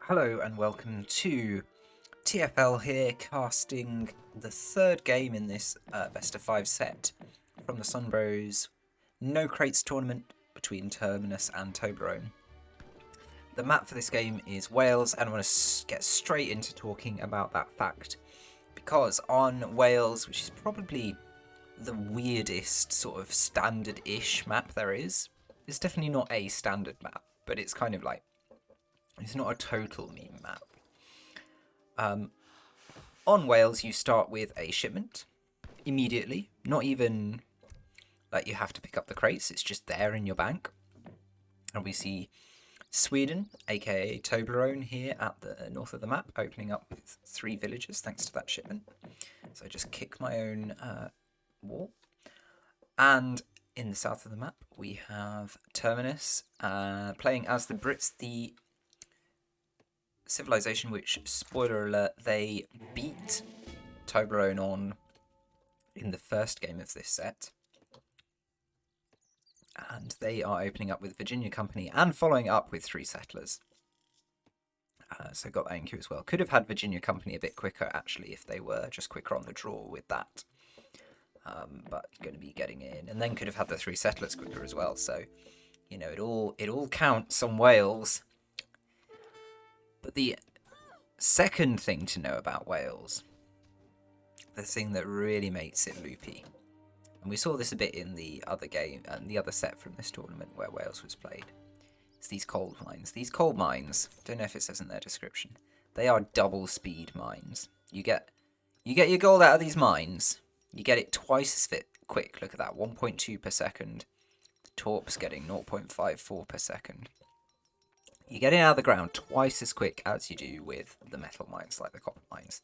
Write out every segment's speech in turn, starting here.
Hello and welcome to TFL here, casting the third game in this best of 5 set from the Sunbros no crates tournament between Terminus and Toblerone. The map for this game is Wales, and I want to get straight into talking about that fact, because on Wales, which is probably the weirdest sort of standard-ish map there is, it's definitely not a standard map, but it's kind of like, it's not a total meme map. On Wales, you start with a shipment immediately. Not even like you have to pick up the crates, it's just there in your bank. And we see Sweden, aka Toblerone, here at the north of the map, opening up with 3 villages thanks to that shipment. So I just kick my own wall. And in the south of the map, we have Terminus playing as the Brits, the civilization which, spoiler alert, they beat Toblerone on in the first game of this set. And they are opening up with Virginia Company and following up with 3 settlers. So got that in queue as well. Could have had Virginia Company a bit quicker, actually, if they were just quicker on the draw with that. But going to be getting in. And then could have had the 3 settlers quicker as well. So, you know, it all counts on Wales. But the second thing to know about Wales, the thing that really makes it loopy, and we saw this a bit in the other game and the other set from this tournament where Wales was played, is these coal mines. These coal mines, don't know if it says in their description, they are double speed mines. You get your gold out of these mines, you get it twice as quick. Look at that, 1.2 per second. The Torp's getting 0.54 per second. You get it out of the ground twice as quick as you do with the metal mines, like the copper mines.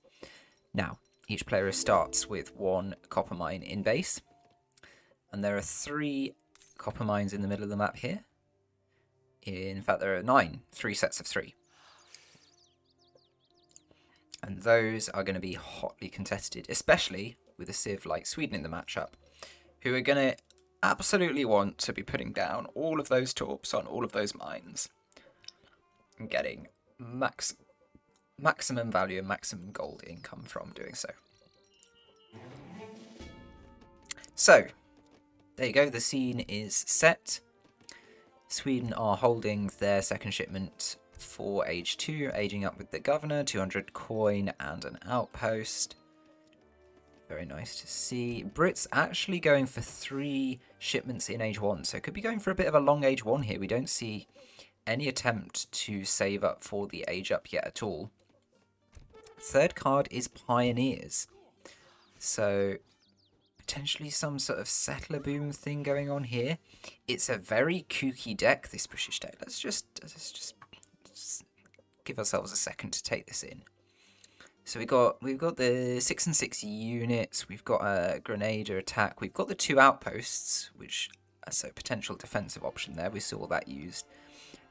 Now, each player starts with 1 copper mine in base, and there are 3 copper mines in the middle of the map here. In fact, there are 3 sets of 3. And those are going to be hotly contested, especially with a civ like Sweden in the matchup, who are going to absolutely want to be putting down all of those torps on all of those mines and getting maximum value and maximum gold income from doing so. So, there you go, the scene is set. Sweden are holding their second shipment for age 2, aging up with the governor, 200 coin and an outpost. Very nice to see. Brits actually going for 3 shipments in age 1, so could be going for a bit of a long age 1 here. We don't see any attempt to save up for the age up yet at all. Third card is Pioneers, so potentially some sort of settler boom thing going on here. It's a very kooky deck, this British deck. Let's just give ourselves a second to take this in. So we've got the 6 and 6 units. We've got a Grenadier attack. We've got the 2 outposts, which is a potential defensive option there. We saw that used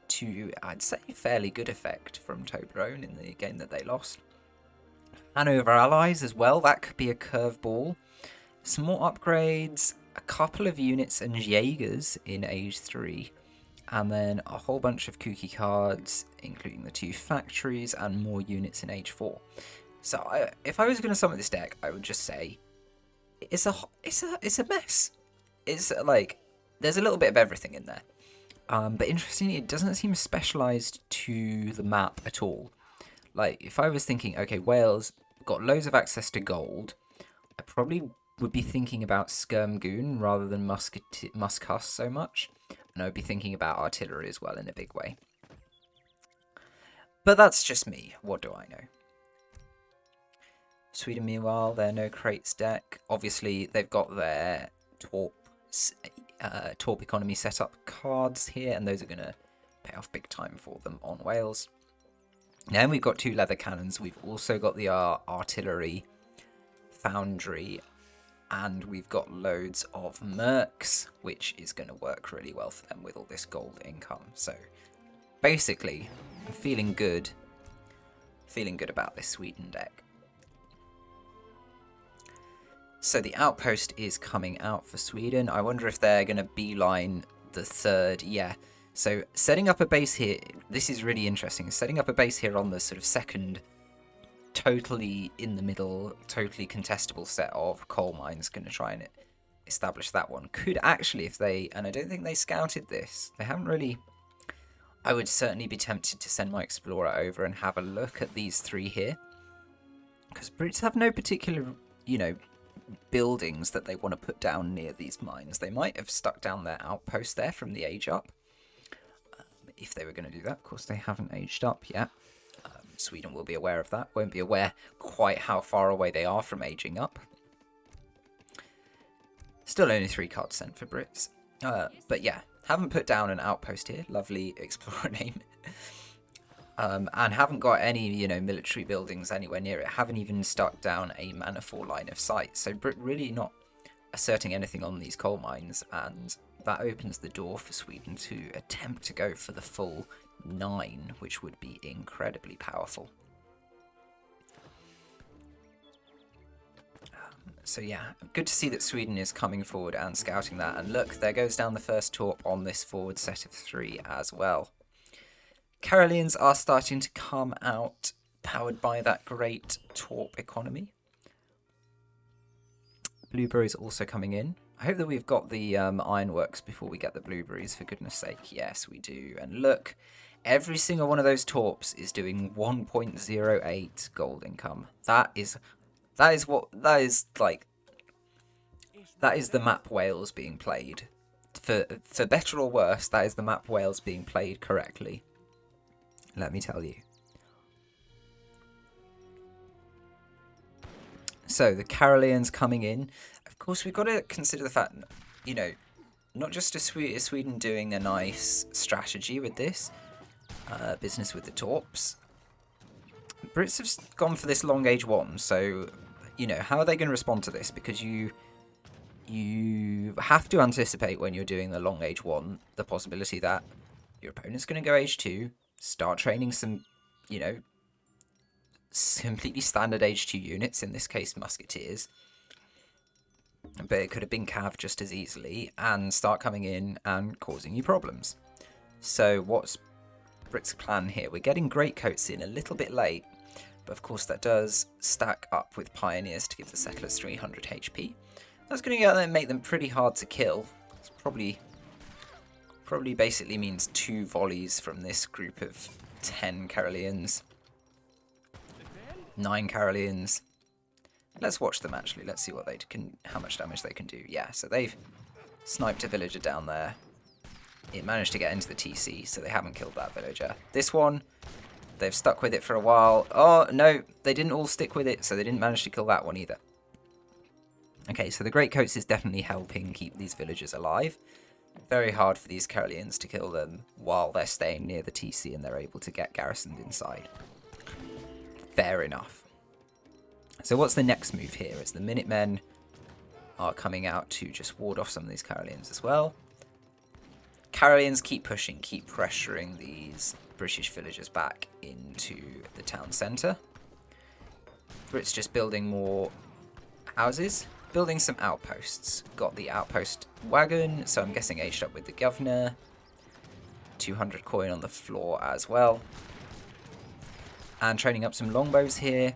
to, I'd say, fairly good effect from Toblerone in the game that they lost. Hanover allies as well. That could be a curveball. Some more upgrades, a couple of units and Jaegers in age 3, and then a whole bunch of kooky cards, including the 2 factories and more units in age 4. So if I was going to sum up this deck, I would just say it's a mess. It's like there's a little bit of everything in there. But interestingly, it doesn't seem specialised to the map at all. Like, if I was thinking, okay, Wales got loads of access to gold, I probably would be thinking about Skirmgoon rather than Muskhus so much. And I would be thinking about artillery as well in a big way. But that's just me. What do I know? Sweden, meanwhile, their no crates deck. Obviously, they've got their Torp economy setup cards here, and those are going to pay off big time for them on Wales. Then we've got 2 leather cannons. We've also got the artillery foundry, and we've got loads of mercs, which is going to work really well for them with all this gold income. So basically, I'm feeling good about this Sweden deck. So the outpost is coming out for Sweden. I wonder if they're going to beeline the third. Yeah, So setting up a base here, this is really interesting. Setting up a base here on the sort of second, totally in the middle, totally contestable set of coal mines, going to try and establish that one. Could actually, if they, and I don't think they scouted this, they haven't really. I would certainly be tempted to send my explorer over and have a look at these three here, because Brits have no particular, you know, buildings that they want to put down near these mines. They might have stuck down their outpost there from the age up, if they were going to do that. Of course, they haven't aged up yet. Sweden will be aware of that. Won't be aware quite how far away they are from aging up. Still only 3 cards sent for Brits. But yeah, haven't put down an outpost here. Lovely explorer name. And haven't got any, you know, military buildings anywhere near it. Haven't even stuck down a Manifold line of sight. So Brit really not asserting anything on these coal mines, and that opens the door for Sweden to attempt to go for the full 9, which would be incredibly powerful. So yeah, good to see that Sweden is coming forward and scouting that. And look, there goes down the first torp on this forward set of 3 as well. Karelians are starting to come out, powered by that great torp economy. Blueberries also coming in. I hope that we've got the ironworks before we get the blueberries, for goodness sake. Yes, we do. And look, every single one of those torps is doing 1.08 gold income. That is the map Wales being played. For better or worse, that is the map Wales being played correctly. Let me tell you. So the Karelians coming in. Of course, we've got to consider the fact, you know, not just is Sweden doing a nice strategy with this business with the torps. Brits have gone for this long age 1, so you know, how are they going to respond to this? Because you have to anticipate when you're doing the long age 1 the possibility that your opponent's going to go age 2, start training some, you know, completely standard age 2 units, in this case musketeers, but it could have been cav just as easily, and start coming in and causing you problems. So what's Brits' plan here? We're getting greatcoats in a little bit late, but of course that does stack up with pioneers to give the settlers 300 HP. That's going to make them pretty hard to kill. It's probably basically means 2 volleys from this group of 10 Karelians. 9 Karelians. Let's watch them actually. Let's see what they can, how much damage they can do. Yeah, so they've sniped a villager down there. It managed to get into the TC, so they haven't killed that villager. This one, they've stuck with it for a while. Oh, no, they didn't all stick with it, so they didn't manage to kill that one either. Okay, so the Greatcoats is definitely helping keep these villagers alive. Very hard for these Karelians to kill them while they're staying near the TC and they're able to get garrisoned inside. Fair enough. So what's the next move here? Is the Minutemen are coming out to just ward off some of these Karelians as well. Karelians keep pushing, keep pressuring these British villagers back into the town centre. Brits just building more houses, building some outposts. Got the outpost wagon, so I'm guessing aged up with the governor. 200 coin on the floor as well. And training up some longbows here.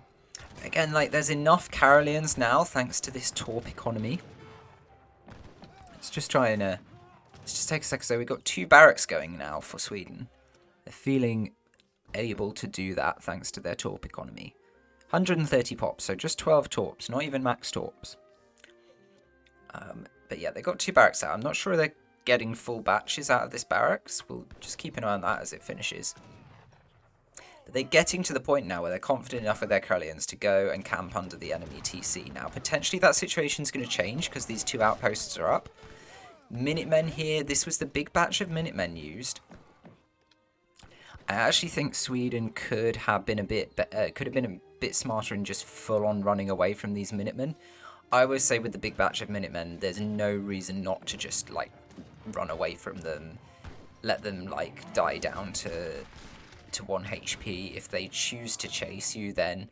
Again, like, there's enough Karelians now thanks to this torp economy. Let's just try and let's just take a second. So we've got 2 barracks going now for Sweden. They're feeling able to do that thanks to their torp economy. 130 pops, so just 12 torps, not even max torps. But yeah, they got 2 barracks out. I'm not sure they're getting full batches out of this barracks. We'll just keep an eye on that as it finishes. But they're getting to the point now where they're confident enough with their Karelians to go and camp under the enemy TC. Now, potentially that situation's going to change because these 2 outposts are up. Minutemen here, this was the big batch of Minutemen used. I actually think Sweden could have been a bit smarter in just full-on running away from these Minutemen. I would say with the big batch of Minutemen, there's no reason not to just like run away from them, let them like die down to 1 HP. If they choose to chase you, then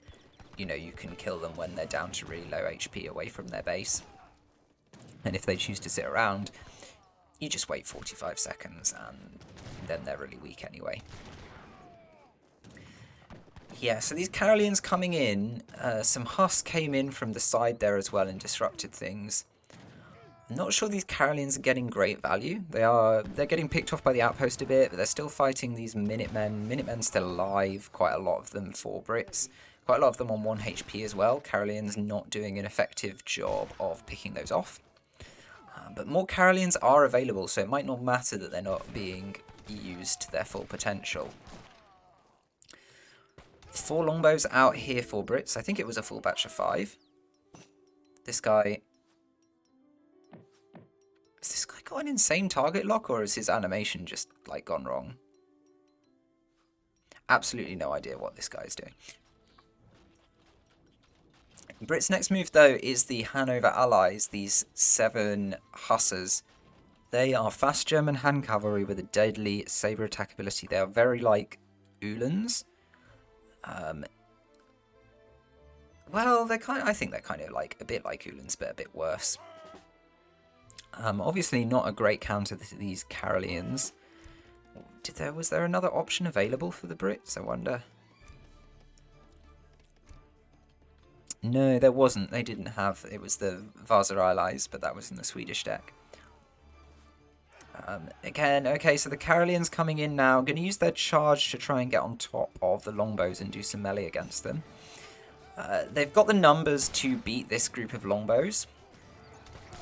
you know you can kill them when they're down to really low HP away from their base. And if they choose to sit around, you just wait 45 seconds and then they're really weak anyway. Yeah, so these Carolians coming in, some Husk came in from the side there as well and disrupted things. I'm not sure these Carolians are getting great value. They're getting picked off by the outpost a bit, but they're still fighting these Minutemen. Minutemen still alive, quite a lot of them for Brits. Quite a lot of them on 1 HP as well. Carolians not doing an effective job of picking those off. But more Carolians are available, so it might not matter that they're not being used to their full potential. 4 longbows out here for Brits. I think it was a full batch of 5. This guy... Has this guy got an insane target lock, or is his animation just, like, gone wrong? Absolutely no idea what this guy is doing. Brits' next move, though, is the Hanover Allies, these 7 Hussars. They are fast German hand cavalry with a deadly saber attack ability. They are very like Uhlans. Well, I think they're kind of like a bit like Uhlans, but a bit worse. Obviously not a great counter to these Carolians. Was there another option available for the Brits, I wonder? No, there wasn't. They didn't have... It was the Vasa Allies, but that was in the Swedish deck. Again, okay, so the Carolians coming in now. Going to use their charge to try and get on top of the longbows and do some melee against them. They've got the numbers to beat this group of longbows.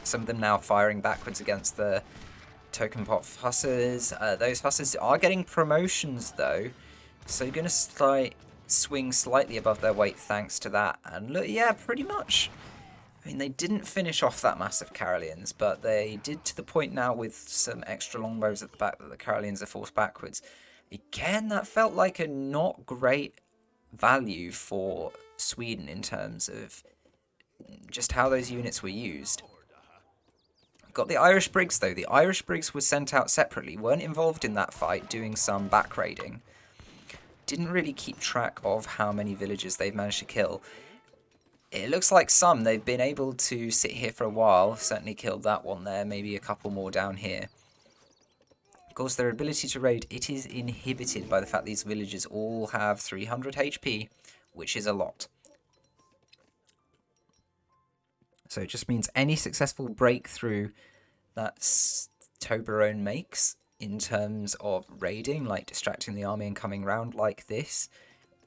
Some of them now firing backwards against the token pot Hussars. Those Hussars are getting promotions, though. So you're going to swing slightly above their weight thanks to that. And look, yeah, pretty much. I mean, they didn't finish off that massive Carolians, but they did to the point now with some extra longbows at the back that the Carolians are forced backwards. Again, that felt like a not great value for Sweden in terms of just how those units were used. Got the Irish Briggs, though. The Irish Briggs were sent out separately, weren't involved in that fight, doing some back raiding. Didn't really keep track of how many villagers they've managed to kill. It looks like they've been able to sit here for a while. Certainly killed that one there, maybe a couple more down here. Of course, their ability to raid, it is inhibited by the fact these villagers all have 300 HP, which is a lot. So it just means any successful breakthrough that Toblerone makes in terms of raiding, like distracting the army and coming round like this,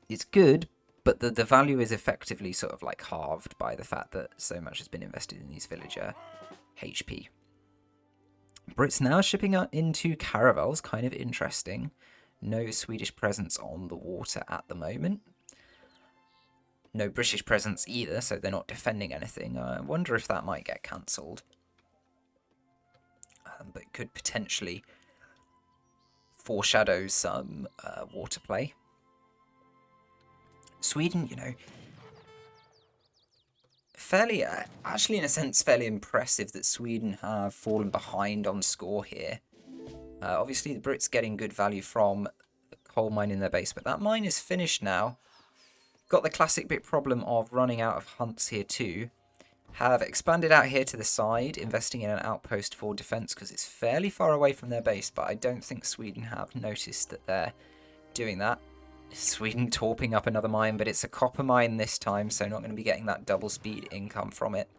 it's good, but the value is effectively sort of like halved by the fact that so much has been invested in these villager HP. Brits now shipping out into caravels, kind of interesting. No Swedish presence on the water at the moment. No British presence either, so they're not defending anything. I wonder if that might get cancelled. But could potentially foreshadow some water play. Sweden, you know, fairly, actually in a sense, fairly impressive that Sweden have fallen behind on score here. Obviously, the Brits getting good value from the coal mine in their base, but that mine is finished now. Got the classic bit problem of running out of hunts here too. Have expanded out here to the side, investing in an outpost for defense because it's fairly far away from their base, but I don't think Sweden have noticed that they're doing that. Sweden torping up another mine, but it's a copper mine this time, so not going to be getting that double speed income from it.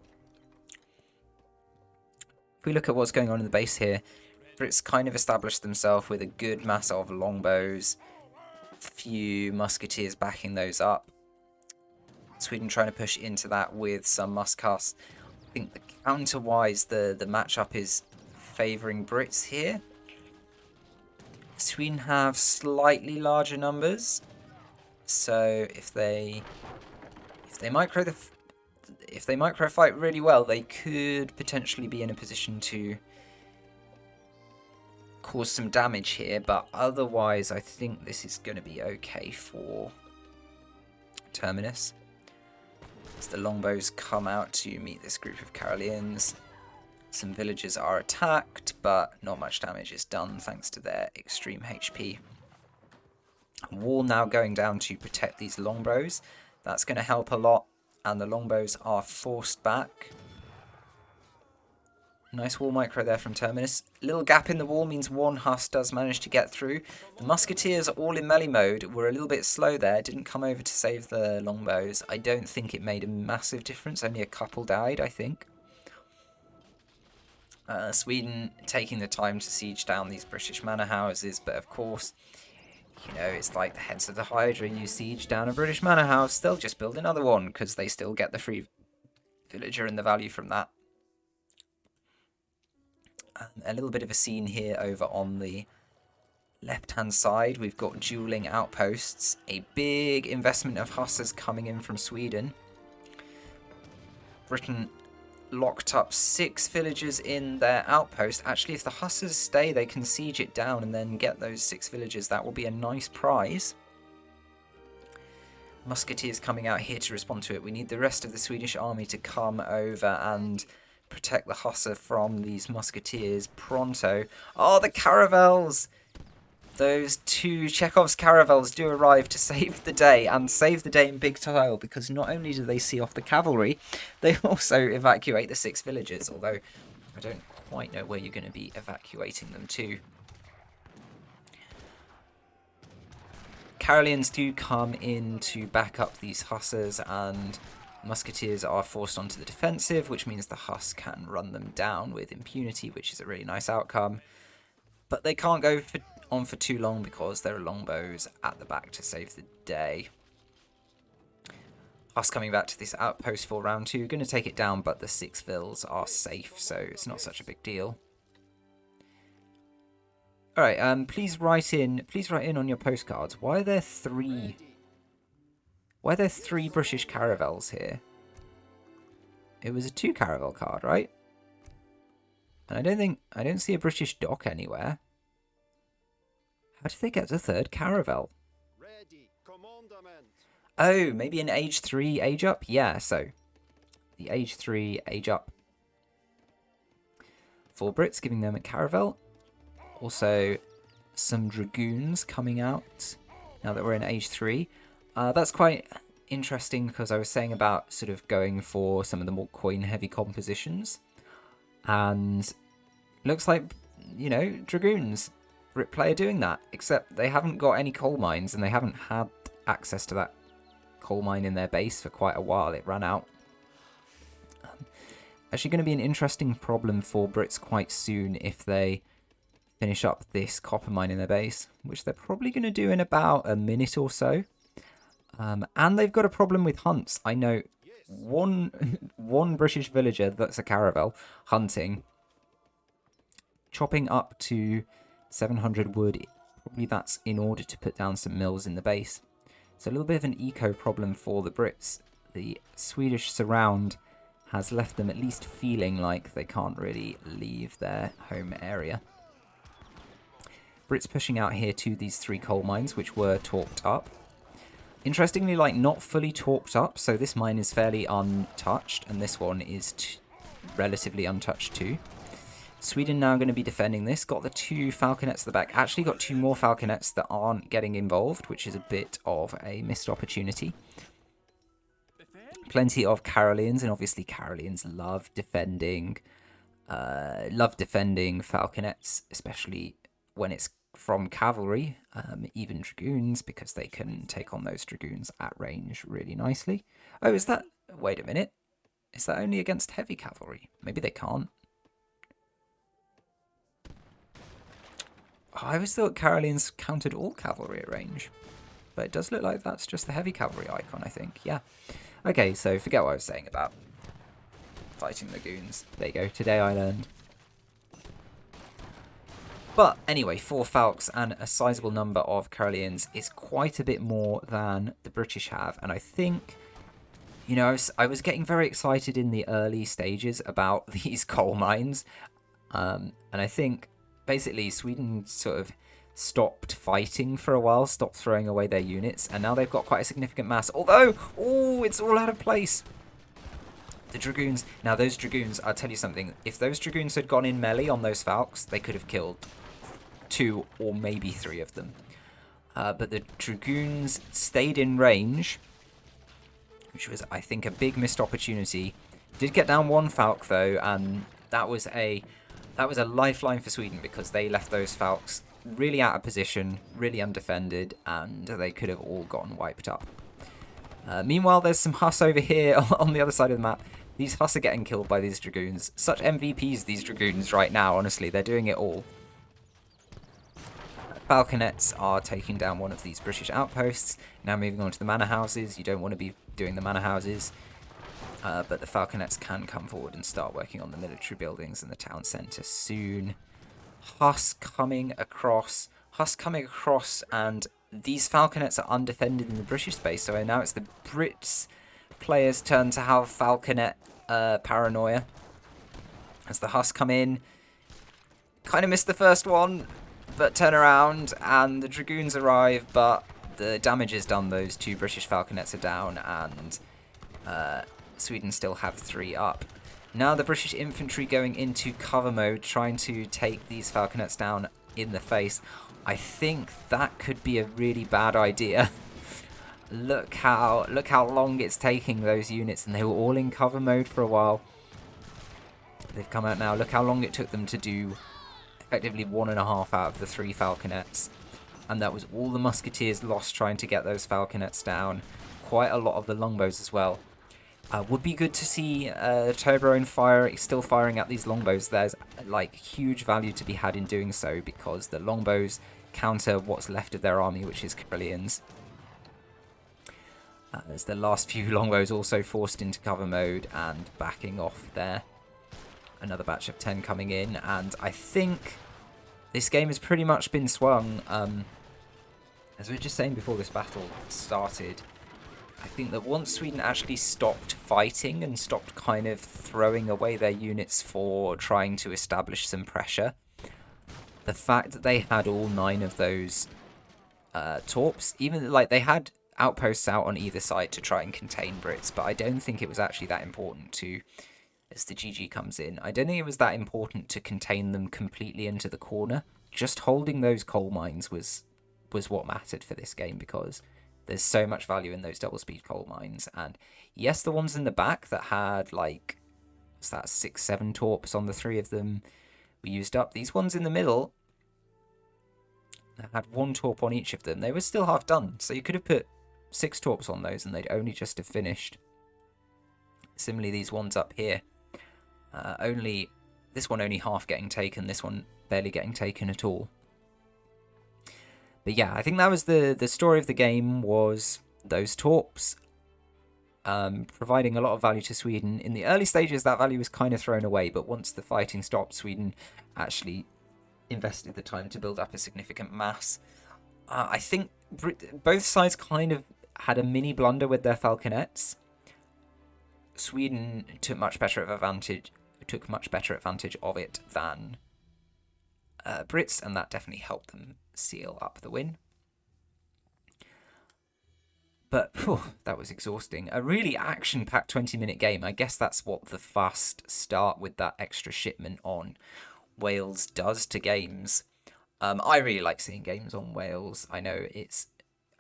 If we look at what's going on in the base here, Brits kind of established themselves with a good mass of longbows, few musketeers backing those up. Sweden trying to push into that with some muscars. I think the counter-wise, the matchup is favouring Brits here. Sweden have slightly larger numbers, so if they micro fight really well, they could potentially be in a position to cause some damage here. But otherwise, I think this is going to be okay for Terminus. As the longbows come out to meet this group of Carolians. Some villagers are attacked, but not much damage is done thanks to their extreme HP. Wall now going down to protect these longbows. That's going to help a lot, and the longbows are forced back. Nice wall micro there from Terminus. Little gap in the wall means one Huss does manage to get through. The Musketeers, all in melee mode, were a little bit slow there. Didn't come over to save the longbows. I don't think it made a massive difference. Only a couple died, I think. Sweden taking the time to siege down these British manor houses, but of course, you know, it's like the heads of the Hydra. You siege down a British manor house, they'll just build another one because they still get the free villager and the value from that. A little bit of a scene here over on the left-hand side. We've got dueling outposts. A big investment of Hussars coming in from Sweden. Britain locked up 6 villagers in their outpost. Actually, if the Hussars stay, they can siege it down and then get those 6 villagers. That will be a nice prize. Musketeers coming out here to respond to it. We need the rest of the Swedish army to come over and protect the Hussar from these Musketeers pronto. Oh, the caravels! Those 2 Chekhov's caravels do arrive to save the day, and save the day in big style, because not only do they see off the cavalry, they also evacuate the 6 villagers, although I don't quite know where you're going to be evacuating them to. Karelians do come in to back up these Hussars, and Musketeers are forced onto the defensive, which means the Huss can run them down with impunity, which is a really nice outcome. But they can't go on for too long because there are longbows at the back to save the day. Huss coming back to this outpost for round 2. Going to take it down, but the 6 vills are safe, so it's not such a big deal. Alright, please write in on your postcards. Why are there 3... Why are there 3 British caravels here? It was a 2 caravel card, right? And I don't see a British dock anywhere. How did they get the 3rd caravel? Oh, maybe an age 3 age up? Yeah, so the age 3 age up for Brits, giving them a caravel. Also, some dragoons coming out now that we're in age 3. That's quite interesting because I was saying about sort of going for some of the more coin-heavy compositions. And looks like, you know, dragoons. Brit player doing that. Except they haven't got any coal mines and they haven't had access to that coal mine in their base for quite a while. It ran out. Actually going to be an interesting problem for Brits quite soon if they finish up this copper mine in their base, which they're probably going to do in about a minute or so. And they've got a problem with hunts. I know one British villager that's a caravel hunting, chopping up to 700 wood. Probably that's in order to put down some mills in the base. So a little bit of an eco problem for the Brits. The Swedish surround has left them at least feeling like they can't really leave their home area. Brits pushing out here to these 3 coal mines, which were torqued up. Interestingly, like, not fully torqued up, so this mine is fairly untouched, and this one is relatively untouched too. Sweden now going to be defending this. Got the 2 falconets at the back. Actually got 2 more falconets that aren't getting involved, which is a bit of a missed opportunity. Plenty of Karelians, and obviously Karelians love defending falconets, especially when it's from cavalry, even dragoons, because they can take on those dragoons at range really nicely. Oh, is that... Wait a minute. Is that only against heavy cavalry? Maybe they can't. Oh, I always thought Karelians counted all cavalry at range. But it does look like that's just the heavy cavalry icon, I think. Yeah. Okay, so forget what I was saying about fighting the goons. There you go. Today I learned. But anyway, 4 Falks and a sizable number of Karelians is quite a bit more than the British have. And I think, you know, I was getting very excited in the early stages about these coal mines. And I think basically Sweden sort of stopped fighting for a while, stopped throwing away their units. And now they've got quite a significant mass. Although, oh, it's all out of place. The dragoons. Now, those dragoons, I'll tell you something. If those dragoons had gone in melee on those Falks, they could have killed 2 or maybe 3 of them. But the dragoons stayed in range, which was, I think, a big missed opportunity. Did get down 1 Falk, though, and that was a lifeline for Sweden, because they left those Falks really out of position, really undefended, and they could have all gotten wiped up. Meanwhile, there's some Huss over here on the other side of the map. These Huss are getting killed by these Dragoons. Such MVPs, these Dragoons, right now, honestly. They're doing it all. Falconets are taking down one of these British outposts. Now moving on to the manor houses. You don't want to be doing the manor houses. But the Falconets can come forward and start working on the military buildings in the town centre soon. Huss coming across, and these Falconets are undefended in the British space, so now it's the Brits players' turn to have Falconet paranoia. As the Huss come in, kind of missed the first one, but turn around, and the Dragoons arrive, but the damage is done. Those 2 British Falconets are down, and Sweden still have 3 up. Now the British infantry going into cover mode, trying to take these Falconets down in the face. I think that could be a really bad idea. Look how long it's taking those units, and they were all in cover mode for a while. They've come out now. Look how long it took them to do effectively 1.5 out of the 3 Falconets. And that was all the musketeers lost trying to get those Falconets down. Quite a lot of the longbows as well. Would be good to see Toblerone still firing at these longbows. There's like huge value to be had in doing so, because the longbows counter what's left of their army, which is Karylians. There's the last few longbows also forced into cover mode and backing off there. Another batch of 10 coming in, and I think this game has pretty much been swung. As we were just saying before this battle started, I think that once Sweden actually stopped fighting and stopped kind of throwing away their units for trying to establish some pressure, the fact that they had all 9 of those torps, even like they had outposts out on either side to try and contain Brits, but I don't think it was actually that important to, as the GG comes in, I don't think it was that important to contain them completely into the corner. Just holding those coal mines was what mattered for this game, because there's so much value in those double speed coal mines. And yes, the ones in the back that had like, what's that, 6-7 torps on the 3 of them were used up. These ones in the middle that had 1 torp on each of them, they were still half done. So you could have put 6 torps on those and they'd only just have finished. Similarly, these ones up here, this one only half getting taken, this one barely getting taken at all. But yeah, I think that was the story of the game, was those torps providing a lot of value to Sweden. In the early stages, that value was kind of thrown away, but once the fighting stopped, Sweden actually invested the time to build up a significant mass. I think both sides kind of had a mini blunder with their Falconets. Sweden took much better advantage of it than Brits, and that definitely helped them seal up the win. But that was exhausting. A really action-packed 20-minute game. I guess that's what the fast start with that extra shipment on Wales does to games. I really like seeing games on Wales. I know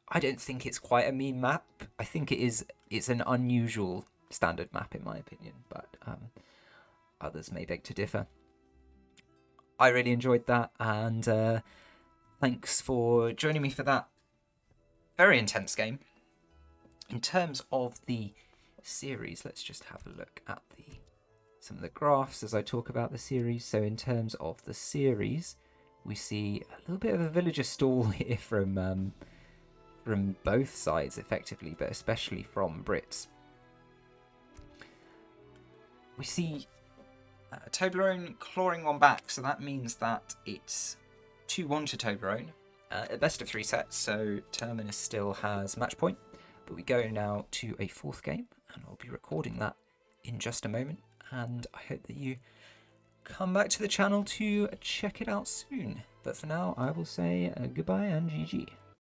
I don't think it's quite a mean map. I think it's an unusual standard map in my opinion, but others may beg to differ. I really enjoyed that, and thanks for joining me for that very intense game. In terms of the series, let's just have a look at some of the graphs as I talk about the series. So in terms of the series, we see a little bit of a villager stall here from both sides effectively, but especially from Brits. We see Toblerone clawing one back, so that means that it's 2-1 to Toblerone. A best of 3 sets, so Terminus still has match point. But we go now to a 4th game, and I'll be recording that in just a moment. And I hope that you come back to the channel to check it out soon. But for now, I will say goodbye and GG.